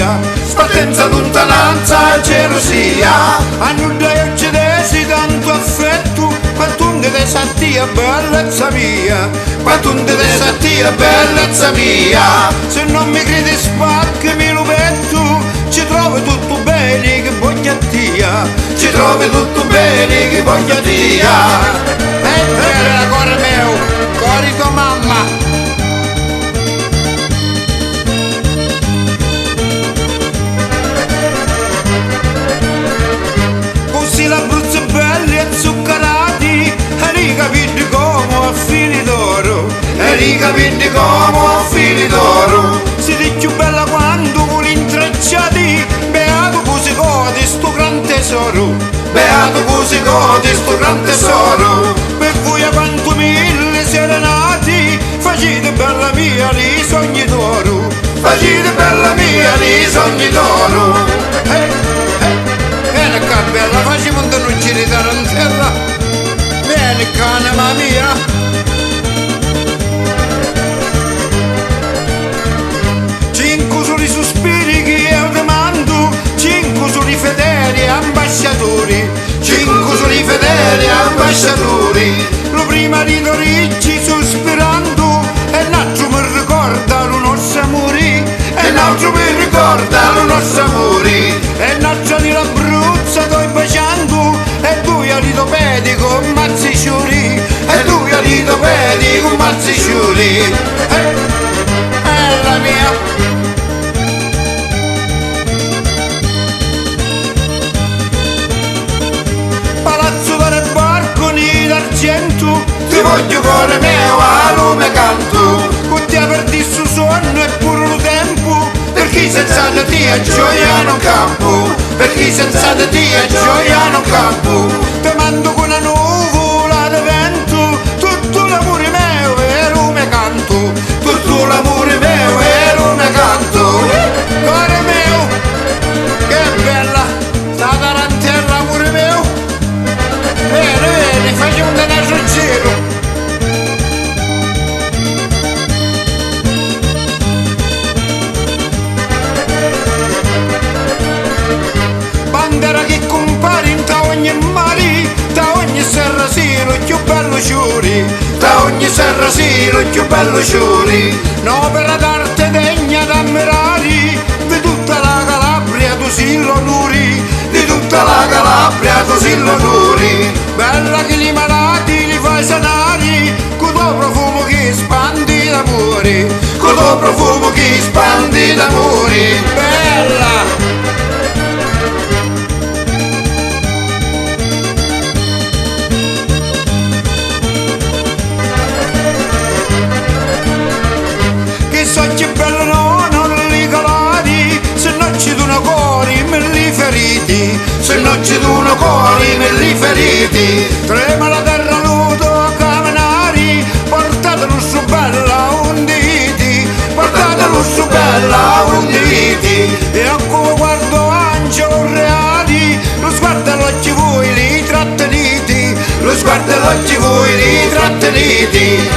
mia, spartenza lontananza, gelosia. Hanno dai occidesi tanto affetto, quantunque te sattia bellezza mia, quantunque te sattia bellezza mia. Se non mi credi spaccami lo petto, ci trovi tutto bene che voglia tia, ci trovi tutto bene che voglia tia. E cuore mio, cuore tua mamma. Così l'Abruzzo è belli e zuccherati, e ricapiti come a fili d'oro, e ricapiti come a fili d'oro. Siete più bella quando con intrecciati, beato così godi sto gran tesoro, beato così godi sto gran tesoro. Per voi a quanto mille serenati, facete bella mia nei sogni d'oro, facete bella mia nei sogni d'oro. Vieni qua bella, facciamo un denucci di tarantella, vieni canema mia. Cinque sono i sospiri che io ti mando, cinque sono i fedeli ambasciatori, cinque sono i fedeli ambasciatori. Lo prima di Toricci sospirando, e l'altro mi ricorda lo nostro amore, e l'altro mi ricorda lo nostro amore. E l'altro di l'Abruzzo sto baciando, e tu a litopedi con mazzi sciuri, e tu a litopedi con mazzi sciuri. La mia. Palazzo del barconi d'argento, ti voglio cuore mio a lume canto, con te perdi su sonno e pure lo tempo, per chi senza di te a gioia non campo, per chi senza di te a gioia non campo. Ti mando con una nuvola di vento, tutto l'amore mio e lume canto, tutto l'amore mio e lume canto. Cuore mio, che bella, sta tarantella amore mio. Vieni, facciamo un denaro giro. Bandera che compare in ta ogni mare, da ogni serra sì lo più bello ciuri, da ogni serra sì lo più bello ciuri. Un'opera d'arte degna d'ammirare, di tutta la Calabria tu sì l'onori, di tutta la Calabria tu sì l'onori. Bella che li malati li fai sanare, con tuo profumo che spandi d'amore, con tuo profumo che spandi d'amore. Bella! Che bello no, non li calati, se non ci dono cori me li feriti, se non ci dono cori me li feriti. Trema la terra nudo a camminare, portatelo su bella unditi, portatelo su bella unditi. E a come guardo angelo reali, lo sguardo all'occhi voi li tratteniti, lo sguardo all'occhi voi li tratteniti.